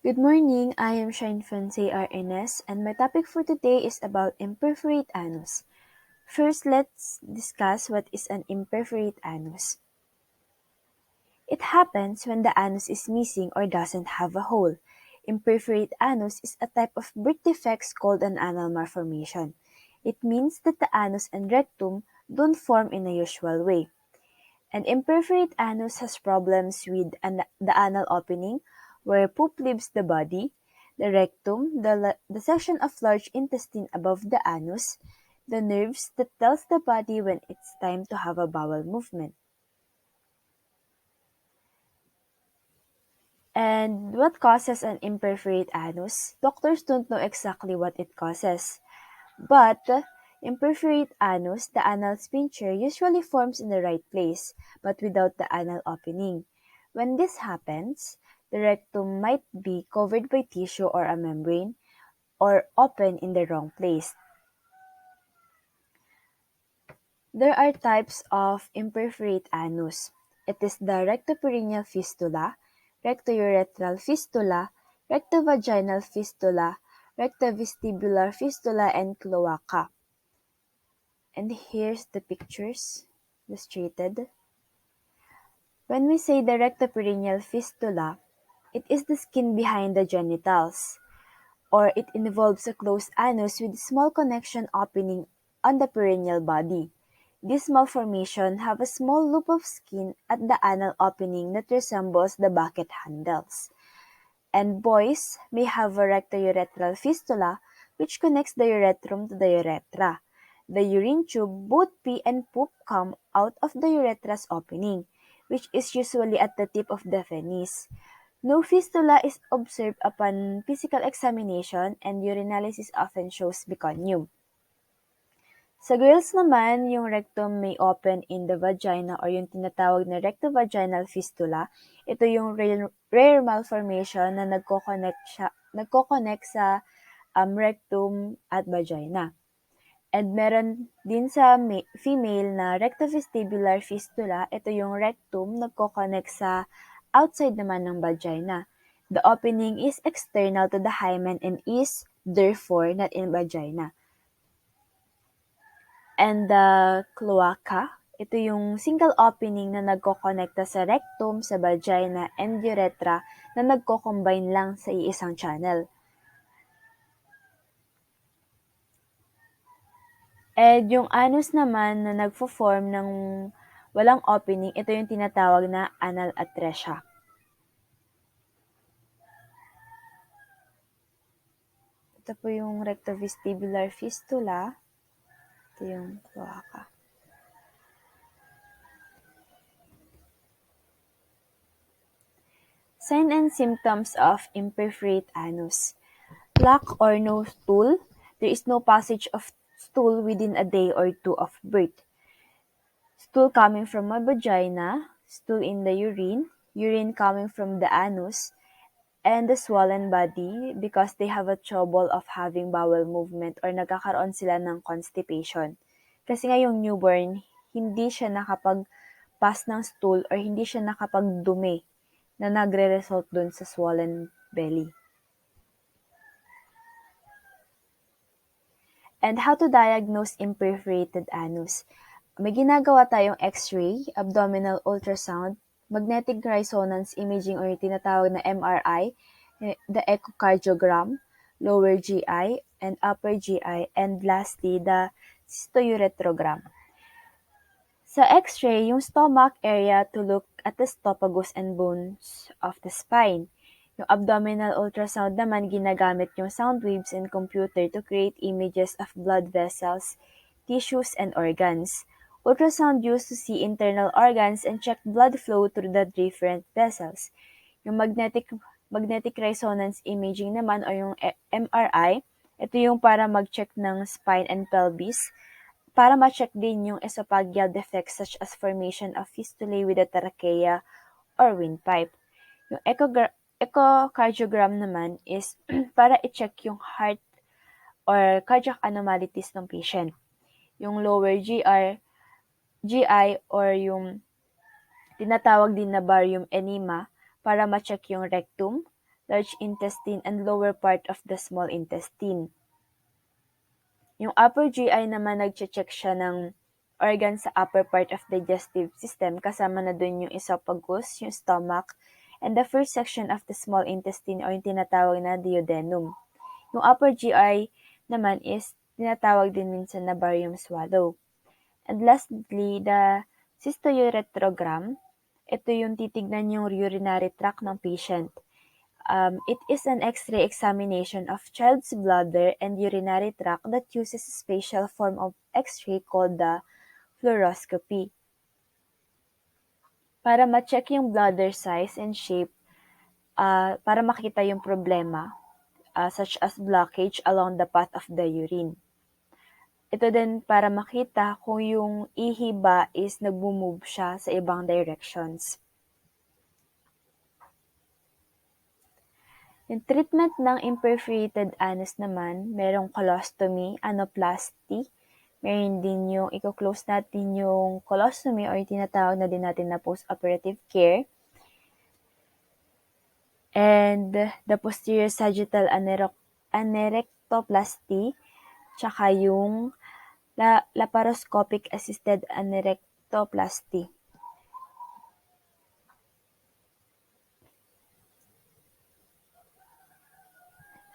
Good morning, I am Shine Francais RNS, and my topic for today is about imperforate anus. First, let's discuss what is an imperforate anus. It happens when the anus is missing or doesn't have a hole. Imperforate anus is a type of birth defects called an anal malformation. It means that the anus and rectum don't form in a usual way. An imperforate anus has problems with the anal opening, where poop leaves the body, the rectum, the section of large intestine above the anus, the nerves that tells the body when it's time to have a bowel movement. And what causes an imperforate anus? Doctors don't know exactly what it causes. But imperforate anus, the anal sphincter, usually forms in the right place, but without the anal opening. When this happens, the rectum might be covered by tissue or a membrane, or open in the wrong place. There are types of imperforate anus. It is the rectoperineal fistula, rectourethral fistula, rectovaginal fistula, rectovestibular fistula, and cloaca. And here's the pictures illustrated. When we say the rectoperineal fistula, it is the skin behind the genitals, or it involves a closed anus with small connection opening on the perineal body. These malformations have a small loop of skin at the anal opening that resembles the bucket handles. And boys may have a rectourethral fistula, which connects the urethrum to the urethra. The urine tube, both pee and poop come out of the urethra's opening, which is usually at the tip of the penis. No fistula is observed upon physical examination, and urinalysis often shows meconium. Sa girls naman, yung rectum may open in the vagina or yung tinatawag na rectovaginal fistula. Ito yung rare malformation na nagko-connect sa rectum at vagina. And meron din sa female na rectovestibular fistula. Ito yung rectum nagko-connect sa outside naman ng vagina. The opening is external to the hymen and is, therefore, not in vagina. And the cloaca, ito yung single opening na nagko-connecta sa rectum, sa vagina, and urethra na nagko-combine lang sa iisang channel. And yung anus naman na nagfo-form ng walang opening, ito yung tinatawag na anal atresia. Ito po yung rectovestibular fistula. Ito yung cloaca. Sign and symptoms of imperforate anus. Lack or no stool. There is no passage of stool within a day or two of birth. Stool coming from a vagina, stool in the urine coming from the anus, and the swollen body because they have a trouble of having bowel movement or nagkakaroon sila ng constipation. Kasi nga yung newborn, hindi siya nakapag-pass ng stool or hindi siya nakapagdumi na nagre-result dun sa swollen belly. And how to diagnose imperforated anus. May ginagawa tayong x-ray, abdominal ultrasound, magnetic resonance imaging or tinatawag na MRI, the echocardiogram, lower GI and upper GI, and lastly, the cystourethrogram. Sa x-ray, yung stomach area to look at the esophagus and bones of the spine. Yung abdominal ultrasound naman, ginagamit yung sound waves and computer to create images of blood vessels, tissues, and organs. Ultrasound used to see internal organs and check blood flow through the different vessels. Yung magnetic resonance imaging naman o yung MRI, ito yung para mag-check ng spine and pelvis, para ma-check din yung esophageal defects such as formation of fistulae with the trachea or windpipe. Yung echocardiogram naman is para i-check yung heart or cardiac anomalies ng patient. Yung lower GI or yung tinatawag din na barium enema para ma-check yung rectum, large intestine, and lower part of the small intestine. Yung upper GI naman nagche-check siya ng organ sa upper part of digestive system, kasama na dun yung esophagus, yung stomach, and the first section of the small intestine or yung tinatawag na duodenum. Yung upper GI naman is tinatawag din minsan na barium swallow. And lastly, the cystoureterogram, ito yung titignan yung urinary tract ng patient. It is an X-ray examination of child's bladder and urinary tract that uses a special form of X-ray called the fluoroscopy. Para ma-check yung bladder size and shape, para makita yung problema, such as blockage along the path of the urine. Ito din para makita kung yung ihi ba is nagmo-move siya sa ibang directions. Yung treatment ng imperforated anus naman, merong colostomy, anoplasty, meron din yung i-close natin yung colostomy or yung tinatawag na din natin na post-operative care. And the posterior sagittal anerectoplasty, tsaka yung laparoscopic assisted anerectoplasty.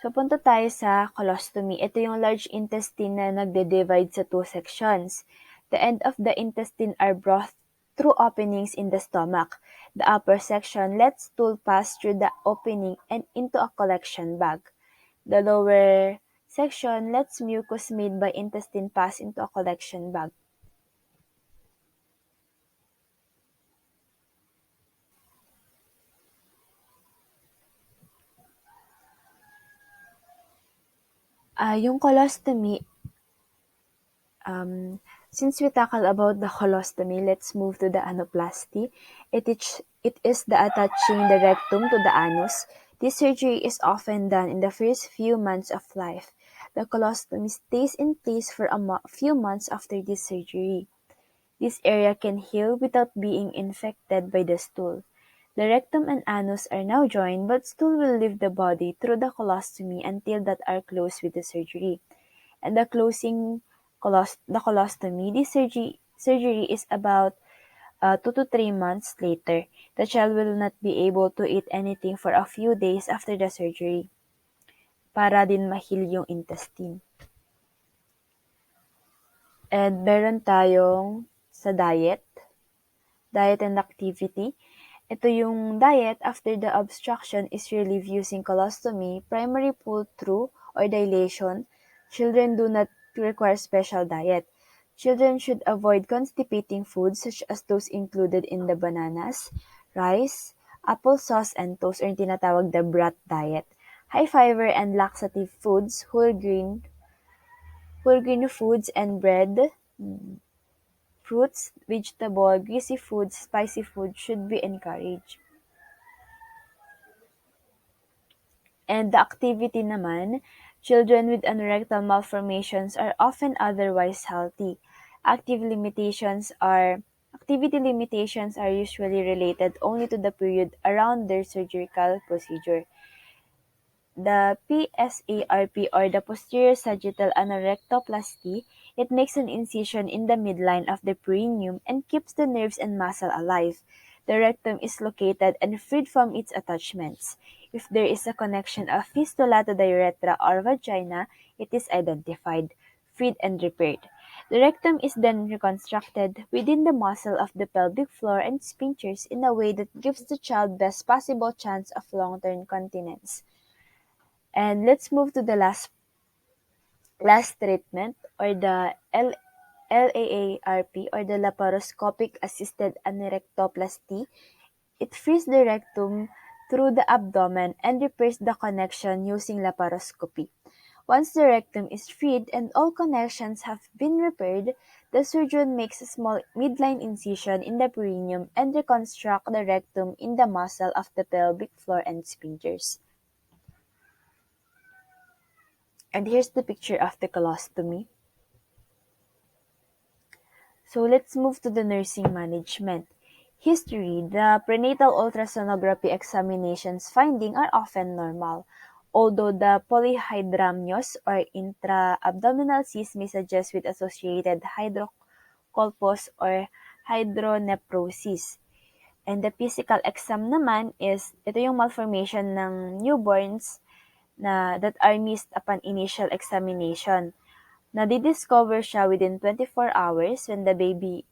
So, punta tayo sa colostomy. Ito yung large intestine na nagde-divide sa two sections. The end of the intestine are brought through openings in the stomach. The upper section lets stool pass through the opening and into a collection bag. The lower section lets mucus made by intestine pass into a collection bag. Yung colostomy, since we tackle about the colostomy, let's move to the anoplasty. It is the attaching the rectum to the anus. This surgery is often done in the first few months of life. The colostomy stays in place for a few months after this surgery. This area can heal without being infected by the stool. The rectum and anus are now joined, but stool will leave the body through the colostomy until that are closed with the surgery. And the colostomy, this surgery is about 2 to 3 months later. The child will not be able to eat anything for a few days after the surgery para din ma-heal yung intestine. And meron tayong sa diet and activity. Ito yung diet after the obstruction is relieved using colostomy, primary pull-through or dilation. Children do not require special diet. Children should avoid constipating foods such as those included in the bananas, rice, applesauce, and toast, or yung tinatawag the brat diet. High fiber and laxative foods, whole grain foods and bread, fruits, vegetable, greasy foods, spicy food should be encouraged. And the activity naman, children with anorectal malformations are often otherwise healthy. Activity limitations are usually related only to the period around their surgical procedure. The PSARP or the posterior sagittal anorectoplasty, it makes an incision in the midline of the perineum and keeps the nerves and muscle alive. The rectum is located and freed from its attachments. If there is a connection of fistula to the urethra or vagina, it is identified, freed and repaired. The rectum is then reconstructed within the muscle of the pelvic floor and sphincters in a way that gives the child best possible chance of long-term continence. And let's move to the last treatment or the LAARP or the laparoscopic assisted anerectoplasty. It frees the rectum through the abdomen and repairs the connection using laparoscopy. Once the rectum is freed and all connections have been repaired, the surgeon makes a small midline incision in the perineum and reconstruct the rectum in the muscle of the pelvic floor and sphincters. And here's the picture of the colostomy. So let's move to the nursing management. History: the prenatal ultrasonography examinations findings are often normal, although the polyhydramnios or intra-abdominal cyst may suggest with associated hydrocolpos or hydronephrosis. And the physical exam naman is, ito yung malformation ng newborns that are missed upon initial examination. Nadi-discover siya within 24 hours when the baby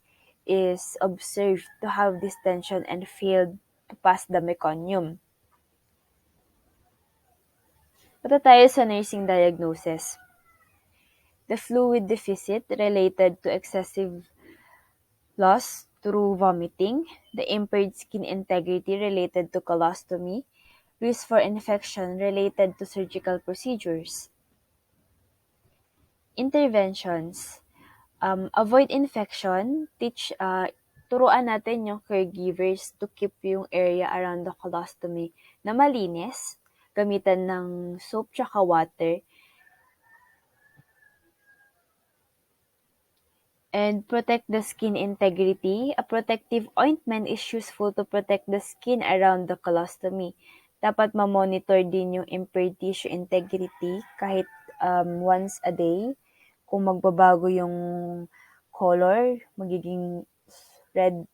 is observed to have distension and failed to pass the meconium. Punta tayo sa nursing diagnosis. The fluid deficit related to excessive loss through vomiting, the impaired skin integrity related to colostomy, risk for infection related to surgical procedures. Interventions. Avoid infection, turuan natin yung caregivers to keep yung area around the colostomy na malinis, gamitan ng soap tsaka water, and protect the skin integrity. A protective ointment is useful to protect the skin around the colostomy. Dapat ma-monitor din yung impaired tissue integrity kahit once a day. Kung magbabago yung color, magiging red,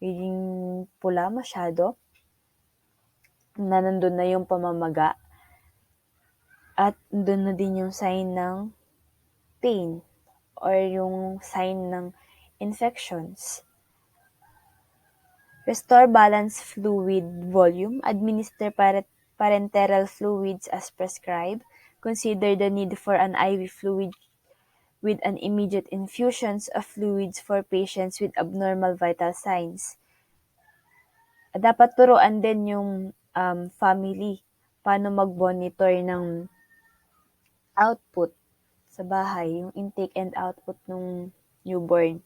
magiging pula masyado, na nandun na yung pamamaga, at doon na din yung sign ng pain or yung sign ng infections. Restore balanced fluid volume. Administer parenteral fluids as prescribed. Consider the need for an IV fluid with an immediate infusions of fluids for patients with abnormal vital signs. Dapat turuan din yung family paano mag-monitor ng output sa bahay, yung intake and output ng newborn.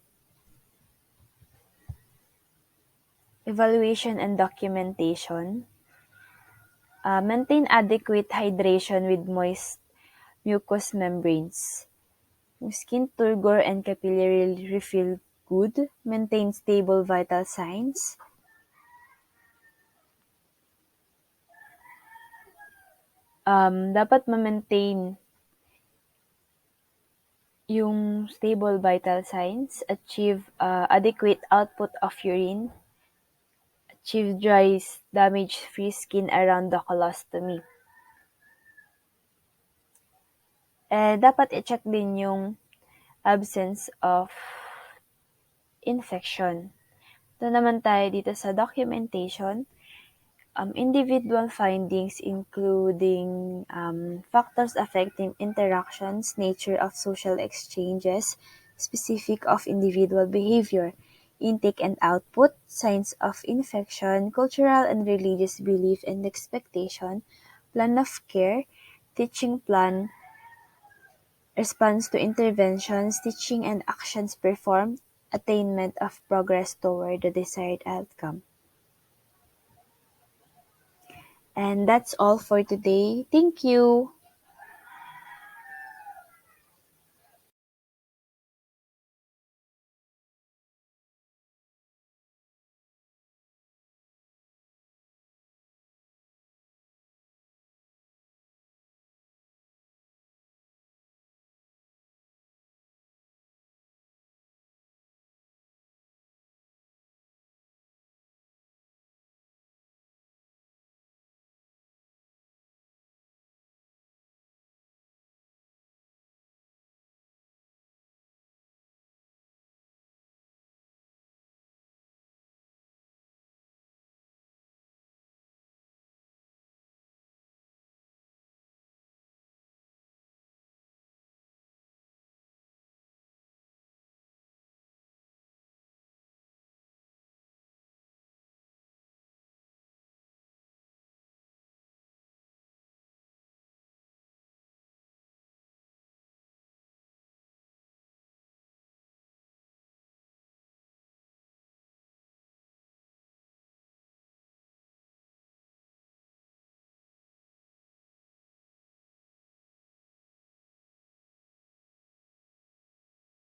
Evaluation and documentation. Maintain adequate hydration with moist mucous membranes. Yung skin turgor and capillary refill good. Maintain stable vital signs. Dapat ma-maintain yung stable vital signs, achieve adequate output of urine, achieve dry, damage-free skin around the colostomy. Dapat i-check din yung absence of infection. Ito naman tayo dito sa documentation. Individual findings including factors affecting interactions, nature of social exchanges, specific of individual behavior, intake and output, signs of infection, cultural and religious belief and expectation, plan of care, teaching plan, response to interventions, teaching and actions performed, attainment of progress toward the desired outcome. And that's all for today. Thank you.